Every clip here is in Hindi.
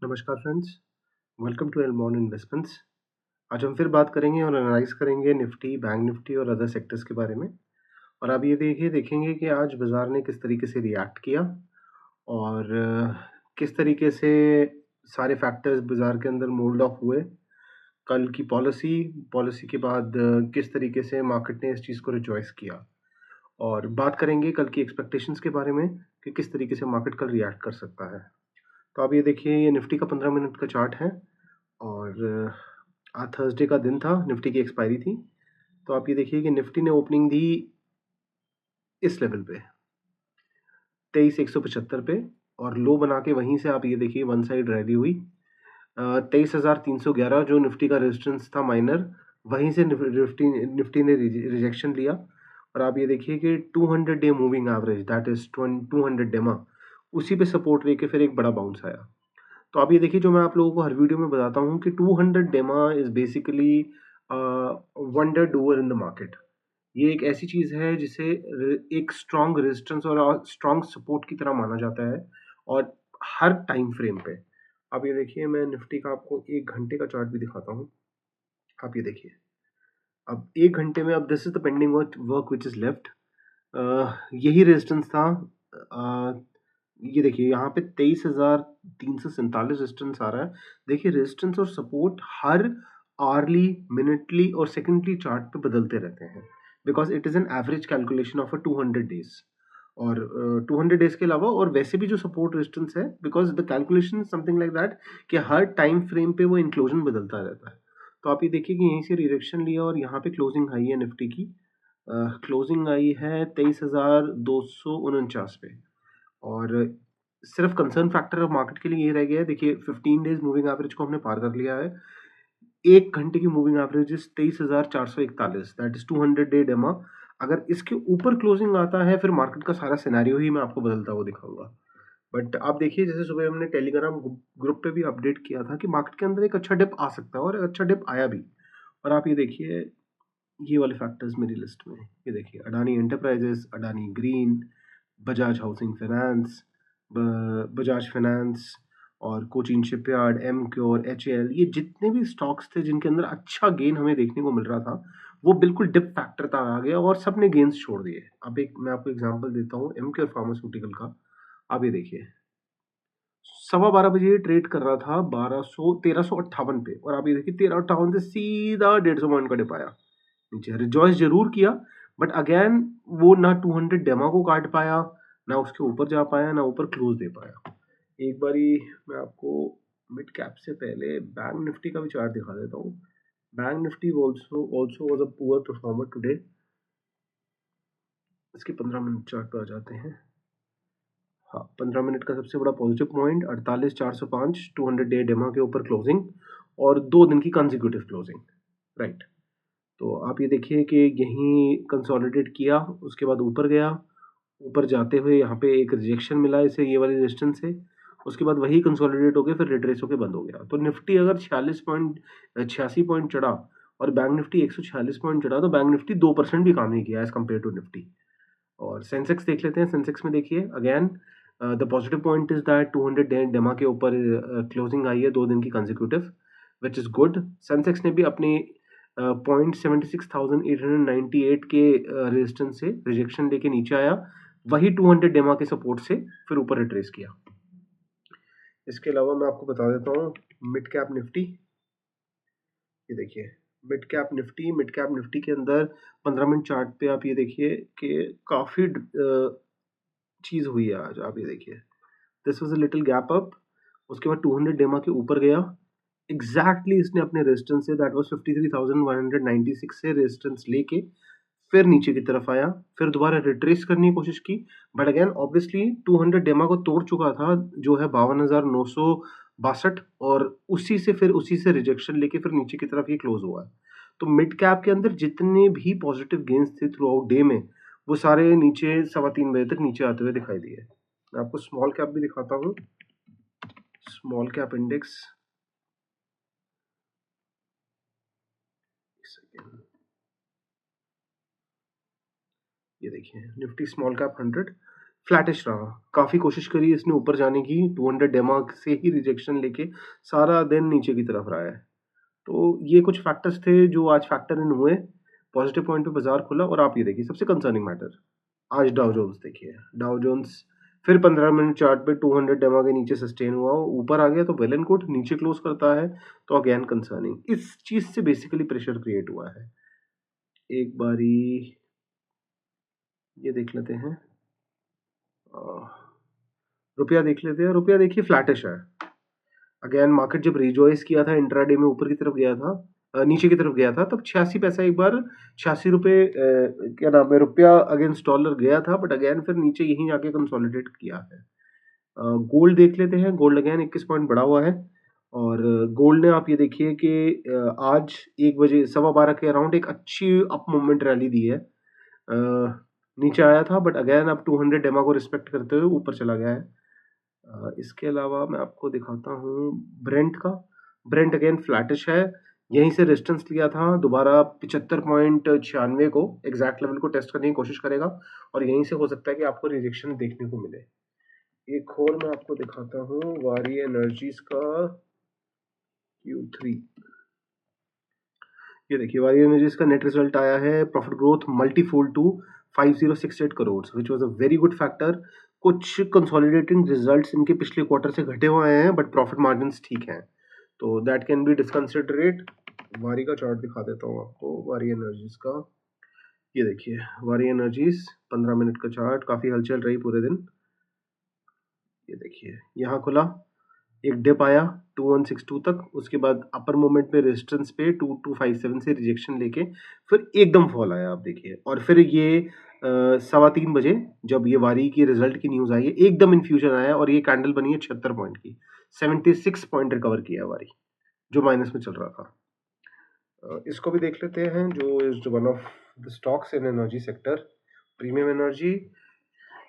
नमस्कार फ्रेंड्स, वेलकम टू एलमॉन इन्वेस्टमेंट्स। आज हम फिर बात करेंगे और एनालाइज करेंगे निफ्टी, बैंक निफ्टी और अदर सेक्टर्स के बारे में। और आप ये देखेंगे कि आज बाजार ने किस तरीके से रिएक्ट किया और किस तरीके से सारे फैक्टर्स बाजार के अंदर मोल्ड ऑफ हुए। कल की पॉलिसी के बाद किस तरीके से मार्केट ने इस चीज़ को रिजॉइस किया, और बात करेंगे कल की एक्सपेक्टेशंस के बारे में कि किस तरीके से मार्केट कल रिएक्ट कर सकता है। तो आप ये देखिए, ये निफ्टी का 15 मिनट का चार्ट है और आज थर्सडे का दिन था, निफ्टी की एक्सपायरी थी। तो आप ये देखिए कि निफ्टी ने ओपनिंग दी इस लेवल पे 23,175 पे, और लो बना के वहीं से आप ये देखिए वन साइड रैली हुई 23,311 जो निफ्टी का रेजिस्टेंस था माइनर, वहीं से निफ्टी ने रिजेक्शन लिया। और आप ये देखिए कि 200 day moving average, that is 200 डेमा, उसी पे सपोर्ट लेके फिर एक बड़ा बाउंस आया। तो आप ये देखिए, जो मैं आप लोगों को हर वीडियो में बताता हूँ कि 200 डेमा is basically wonder doer in the market. ये एक ऐसी चीज़ है जिसे एक स्ट्रॉन्ग रेजिस्टेंस और स्ट्रॉन्ग सपोर्ट की तरह माना जाता है, और हर टाइम फ्रेम पे। अब ये देखिए, मैं निफ्टी का आपको 1 घंटे का चार्ट भी दिखाता हूँ। आप ये देखिए, अब 1 घंटे में, अब this is the pending work which is left. यही रेजिस्टेंस था। ये देखिए यहाँ पे 23,347 रेजिस्टेंस आ रहा है। देखिए, रेजिस्टेंस और सपोर्ट हर आवर्ली, मिनटली और सेकेंडली चार्ट पे बदलते रहते हैं, because it is an average calculation of 200 days. और 200 डेज के अलावा और वैसे भी जो सपोर्ट रेजिस्टेंस है, because the calculation something like that कि हर टाइम फ्रेम पे वो इंक्लूजन बदलता रहता है। तो आप ये देखिए कि यहीं से रिजेक्शन लिया और यहाँ पे क्लोजिंग आई है निफ्टी की। क्लोजिंग आई है 23,249 पे। और सिर्फ कंसर्न फैक्टर ऑफ मार्केट के लिए ये रह गया है। देखिए, 15 डेज मूविंग एवरेज को हमने पार कर लिया है। 1 घंटे की moving average is 23,441, that is 200 day डेमा। अगर इसके ऊपर क्लोजिंग आता है, फिर मार्केट का सारा सिनेरियो ही मैं आपको बदलता हुआ दिखाऊंगा। बट आप देखिए, जैसे सुबह हमने टेलीग्राम ग्रुप पे भी अपडेट किया था कि मार्केट के अंदर एक अच्छा डिप आ सकता है, और एक अच्छा डिप आया भी। और आप ये देखिए, ये वाले फैक्टर्स मेरी लिस्ट में, ये देखिए, Adani enterprises, Adani green, Bajaj housing finance, Bajaj finance और Cochin shipyard, Emcure, H L, ये जितने भी स्टॉक्स थे जिनके अंदर अच्छा गेन हमें देखने को मिल रहा था, वो बिल्कुल डिप फैक्टर तक आ गया और सब ने गेन्स छोड़ दिए। अब एक मैं आपको एग्जांपल देता हूँ एम क्योर फार्मास्यूटिकल का। आप ये देखिए, 12:15 बजे ट्रेड कर रहा था 1358 पे, और आप ये देखिए 1358 से सीधा 150 पॉइंट का डिप आया नीचे। रिजॉइस जरूर किया, बट अगेन वो ना 200 डेमा को काट पाया, ना उसके ऊपर जा पाया, ना ऊपर क्लोज दे पाया। एक बारी मैं आपको मिड कैप से पहले बैंक निफ्टी का भी चार्ट दिखा देता हूँ। Bank Nifty also was a poor performer today. इसके 15 मिनट चार्ट पे आ जाते हैं। हाँ, 15 मिनट का सबसे बड़ा पॉजिटिव पॉइंट 48,405, 200 डे डेमा के ऊपर क्लोजिंग, और 2 दिन की कंजिक्यूटिव क्लोजिंग, राइट। तो आप ये देखिए कि यहीं कंसोलिडेट किया, उसके बाद ऊपर गया, ऊपर जाते हुए यहाँ पे एक रिजेक्शन मिला इसे, ये वाली रेजिस्टेंस से। उसके बाद वही कंसोलिडेट हो गया, फिर रिट्रेस होकर बंद हो गया। तो निफ्टी अगर 86 पॉइंट चढ़ा और बैंक निफ्टी 146 पॉइंट चढ़ा, तो बैंक निफ्टी 2% भी काम नहीं किया एज कम्पेयर टू निफ्टी। और सेंसेक्स देख लेते हैं। सेंसेक्स में देखिए, again the positive point is that 200 डेमा के ऊपर क्लोजिंग आई है 2 दिन की consecutive, which is good. Sensex ने भी अपनी 76,898 के रेजिस्टेंस से रिजेक्शन लेके नीचे आया, वही 200 डेमा के सपोर्ट से फिर ऊपर रिट्रेस किया। इसके अलावा मैं आपको बता देता हूँ मिड कैप निफ्टी। ये देखिए, मिड कैप निफ्टी के अंदर 15 मिनट चार्ट पे आप ये देखिए कि काफी चीज हुई है आज। आप ये देखिए, this was a little gap up, उसके बाद 200 डेमा के ऊपर गया। एग्जैक्टली इसने अपने रेजिस्टेंस से, दैट वाज 53,196 से रेजिस्टेंस लेके फिर नीचे की तरफ आया, फिर दोबारा रिट्रेस करने की कोशिश की। बट अगेन ऑब्वियसली 200 डेमा को तोड़ चुका था, जो है 52,962, और उसी से रिजेक्शन लेके फिर नीचे की तरफ ये क्लोज हुआ है। तो मिड कैप के अंदर जितने भी पॉजिटिव गेन्स थे थ्रू आउट डे में, वो सारे नीचे 3:15 बजे तक नीचे आते हुए दिखाई दिए। मैं आपको स्मॉल कैप भी दिखाता हूँ। स्मॉल कैप इंडेक्स, ये देखिए, निफ्टी स्मॉल कैप 100 फ्लैटिश रहा, काफ़ी कोशिश करी इसने ऊपर जाने की, 200 डेमा से ही रिजेक्शन लेके सारा दिन नीचे की तरफ रहा है। तो ये कुछ फैक्टर्स थे जो आज फैक्टर इन हुए, पॉजिटिव पॉइंट पे बाजार खुला। और आप ये देखिए सबसे कंसर्निंग मैटर, आज डाउ जोन्स देखिए, डाउ जोन्स फिर 15 मिनट चार्ट पे 200 डेमा के नीचे सस्टेन हुआ, ऊपर आ गया तो वेल एंड गुड, नीचे क्लोज करता है तो अगेन कंसर्निंग। इस चीज से बेसिकली प्रेशर क्रिएट हुआ है। एक बारी ये देख लेते हैं, रुपया देख लेते हैं। रुपया देखिए फ्लैटिश है। अगेन मार्केट जब रिजॉइस किया था इंट्राडे में, ऊपर की तरफ गया था, नीचे की तरफ गया था, तब 86 पैसा एक बार, 86 रुपये क्या नाम है, रुपया अगेंस्ट डॉलर गया था, बट अगेन फिर नीचे यहीं जाके कंसोलिडेट किया है। गोल्ड देख लेते हैं। गोल्ड अगेन 21 पॉइंट बढ़ा हुआ है। और गोल्ड ने आप ये देखिए कि आज 1 बजे 12:15 के अराउंड एक अच्छी अप मूवमेंट रैली दी है। नीचे आया था बट अगेन अब 200 डेमा को रिस्पेक्ट करते हुए ऊपर चला गया है। इसके अलावा मैं आपको दिखाता हूँ ब्रेंट का। ब्रेंट अगेन फ्लैटिश है, यहीं से रेजिस्टेंस लिया था, दोबारा 75.96 को एग्जैक्ट लेवल को टेस्ट करने की कोशिश करेगा और यहीं से हो सकता है कि आपको रिजेक्शन देखने को मिले। एक और मैं आपको दिखाता हूँ वारी एनर्जीज का Q3। ये देखिए वारी एनर्जीज का नेट रिजल्ट आया है, profit growth multifold to 5068 crore, which was a very good factor. कुछ कंसोलिडेटिंग रिजल्ट्स इनके पिछले क्वार्टर से घटे हुए हैं बट प्रॉफिट मार्जिन्स ठीक हैं, तो दैट कैन बी डिसकंसिडरेट। वारी का चार्ट दिखा देता हूँ आपको, वारी एनर्जीज का। ये देखिए वारी एनर्जीज 15 मिनट का चार्ट, काफी हलचल रही पूरे दिन। ये देखिए यहाँ खुला, एक डिप आया 2162 तक, उसके बाद अपर मोमेंट में रेजिस्टेंस पे 2257 से रिजेक्शन लेके फिर एकदम फॉल आया आप देखिए। और फिर ये 3:15 बजे जब ये वारी की रिजल्ट की न्यूज़ आई है, एकदम इन्फ्यूजन आया और ये कैंडल बनी है 76 पॉइंट की, 76 पॉइंट रिकवर किया वारी, जो माइनस में चल रहा था। इसको भी देख लेते हैं, जो is one of the stocks in energy sector, premium energy.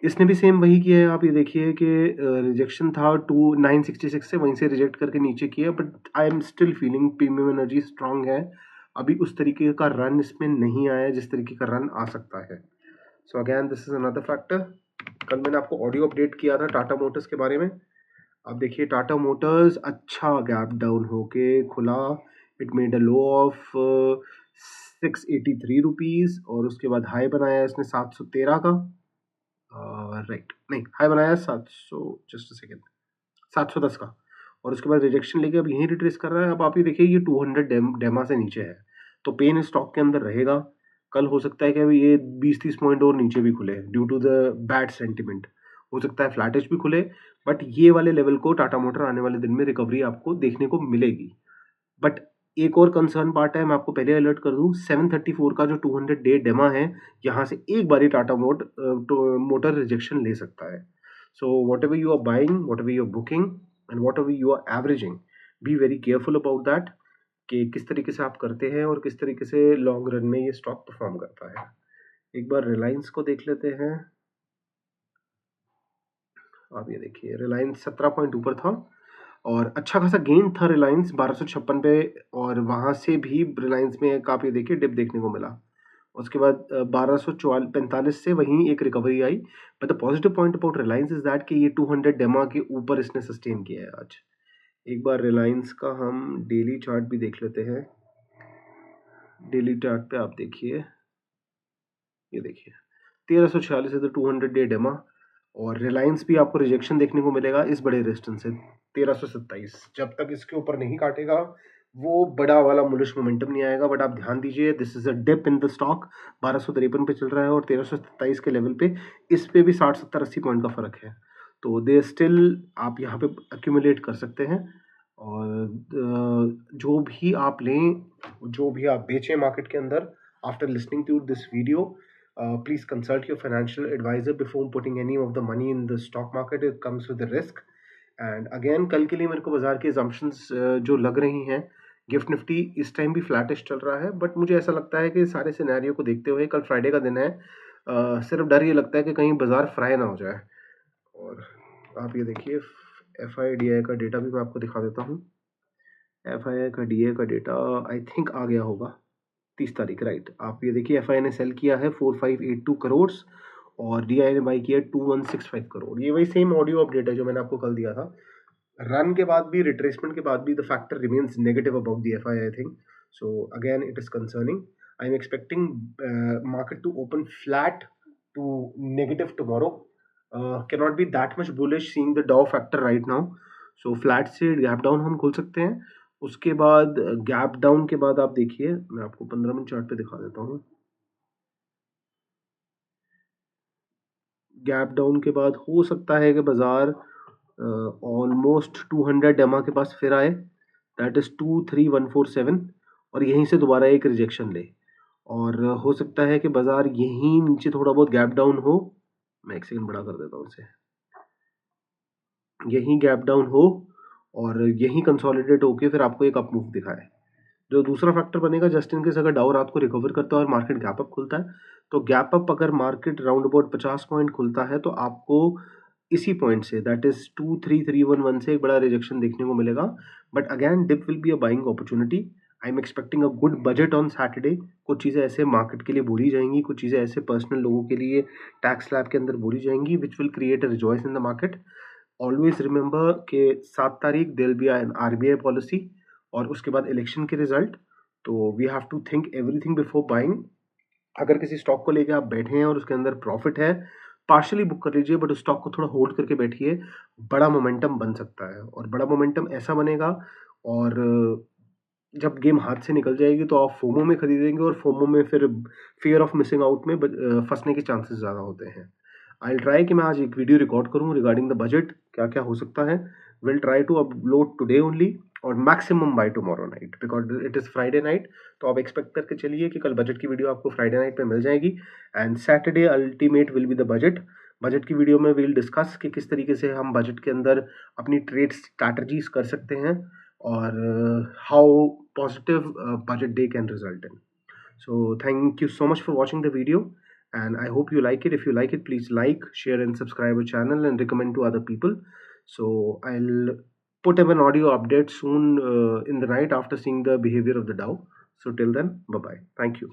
इसने भी सेम वही किया है। आप ये देखिए कि रिजेक्शन था 2966 से, वहीं से रिजेक्ट करके नीचे किया, but I am still feeling premium energy strong है। अभी उस तरीके का रन इसमें नहीं आया जिस तरीके का रन आ सकता है। So again this is another factor. कल मैंने आपको ऑडियो अपडेट किया था टाटा मोटर्स के बारे में। आप देखिए टाटा मोटर्स अच्छा गैप डाउन होके खुला, it made a low of 683 rupees और उसके बाद हाई बनाया इसने 713 का, राइट, नहीं हाई बनाया 700, जस्ट अ सेकेंड, 710 का, और उसके बाद रिजेक्शन लेके अब यहीं रिट्रेस कर रहा है। अब आप ये देखिए ये 200 डेमा से नीचे है, तो पेन स्टॉक के अंदर रहेगा। कल हो सकता है कि अभी ये 20-30 पॉइंट और नीचे भी खुले due to the bad sentiment, हो सकता है फ्लैटिश भी खुले, बट ये वाले लेवल को टाटा मोटर आने वाले दिन में रिकवरी आपको देखने को मिलेगी। बट एक और कंसर्न पार्ट है, मैं आपको पहले अलर्ट कर दूं, 734 का जो 200 डे डेमा है, यहाँ से एक बारी टाटा मोटर रिजेक्शन ले सकता है। So whatever you are buying, whatever you are booking and whatever you are averaging, be very careful about that कि किस तरीके से आप करते हैं और किस तरीके से लॉन्ग रन में ये स्टॉक परफॉर्म करता है। एक बार रिलायंस को देख लेते हैं। आप ये देखिए रिलायंस 17 पॉइंट ऊपर था और अच्छा खासा गेन था रिलायंस 1256 पे, और वहां से भी रिलायंस में एक आप ये देखिए डिप देखने को मिला। उसके बाद 1245 से वहीं एक recovery I. But the positive point about Reliance is that कि ये 200 डेमा के ऊपर इसने सस्टेन किया है आज। एक बार रिलायंस का हम डेली चार्ट भी देख लेते हैं। डेली चार्ट पे आप देखिए, ये देखिए 1346 है तो 200 डे डेमा, और रिलायंस भी आपको रिजेक्शन देखने को मिलेगा इस बड़े रेजिस्टेंस से 1327। जब तक इसके ऊपर नहीं काटेगा वो बड़ा वाला बुलिश मोमेंटम नहीं आएगा। बट आप ध्यान दीजिए, this is a dip in the stock, 1253 पे चल रहा है और 1327 के लेवल पे, इस पे भी 60-70-80 पॉइंट का फर्क है, तो दे स्टिल आप यहाँ पे अक्यूमुलेट कर सकते हैं। और जो भी आप लें, जो भी आप बेचें मार्केट के अंदर, after listening to this video, please consult your financial advisor before putting any of the money in the stock market. It comes with a risk. And again कल के लिए मेरे को बाजार की assumptions जो लग रही हैं, गिफ्ट निफ्टी इस टाइम भी फ्लैटिश चल रहा है, बट मुझे ऐसा लगता है कि सारे सिनेरियो को देखते हुए कल फ्राइडे का दिन है, सिर्फ डर ये लगता है कि कहीं बाजार फ्राई ना हो जाए। और आप ये देखिए FIDI का डेटा भी मैं आपको दिखा देता हूँ। FII का DA का डेटा आई थिंक आ गया होगा 30 तारीख, राइट। आप ये देखिए FII ने सेल किया है 4582 करोड़ और DI ने बाई किया 2165 करोड़। ये वही सेम ऑडियो अपडेट है जो मैंने आपको कल दिया था। रन के बाद भी, रिट्रेसमेंट के बाद भी the factor remains negative about the FI, I think. So again it is concerning. I am expecting market to open flat to negative tomorrow. cannot be that much bullish seeing the Dow factor right now. So flat से गैप डाउन हम खोल सकते हैं। उसके बाद गैप डाउन के बाद आप देखिए, मैं आपको 15 मिनट चार्ट पे दिखा देता हूँ। गैप डाउन के बाद हो सकता है कि बाजार ऑलमोस्ट 200 एमा के पास फिर आए, दैट इज 23147, और यहीं से दोबारा एक रिजेक्शन ले, और हो सकता है कि बाजार यहीं नीचे थोड़ा बहुत गैप डाउन हो। मैं एक सेकंड बड़ा कर देता हूँ इसे। यहीं गैप डाउन हो और यहीं कंसोलिडेट होके फिर आपको एक अप मूव दिखाए। जो दूसरा फैक्टर बनेगा, जस्ट इन केस अगर डाउ रात को रिकवर करता है और मार्केट गैप अप खुलता है, तो गैप अप अगर मार्केट राउंड अबाउट 50 पॉइंट खुलता है तो आपको इसी पॉइंट से, दैट इज 23311 से एक बड़ा रिजेक्शन देखने को मिलेगा। But again dip will be a buying opportunity. I am expecting a good budget on Saturday. कुछ चीज़ें ऐसे मार्केट के लिए बोली जाएंगी, कुछ चीज़ें ऐसे पर्सनल लोगों के लिए टैक्स स्लैब के अंदर बोली जाएंगी, which will create a rejoice in the market. Always remember कि 7 तारीख there be an RBI policy और उसके बाद इलेक्शन के रिजल्ट। तो we have to think everything before buying. अगर किसी स्टॉक को लेके आप बैठे हैं और उसके अंदर प्रॉफिट है, पार्शियली बुक कर लीजिए, बट उस स्टॉक को थोड़ा होल्ड करके बैठिए। बड़ा मोमेंटम बन सकता है, और बड़ा मोमेंटम ऐसा बनेगा, और जब गेम हाथ से निकल जाएगी तो आप फोमो में खरीदेंगे, और फोमो में फिर फियर ऑफ मिसिंग आउट में फंसने के चांसेस ज़्यादा होते हैं। आई ट्राई कि मैं आज एक वीडियो रिकॉर्ड करूँ रिगार्डिंग द बजट, क्या क्या हो सकता है। Will try to upload today only, और maximum by tomorrow night, because it is Friday night. तो आप एक्सपेक्ट करके चलिए कि कल बजट की वीडियो आपको फ्राइडे नाइट पे मिल जाएगी, and Saturday ultimate will be the budget. Budget की वीडियो में विल डिस्कस कि किस तरीके से हम बजट के अंदर अपनी ट्रेड स्ट्रैटेजीज कर सकते हैं, और how positive budget day can result in. So thank you so much for watching the video, and I hope you like it. If you like it, please like, share and subscribe our channel and recommend to other people. So I'll put up an audio update soon in the night after seeing the behavior of the Dow. So till then, bye bye. Thank you.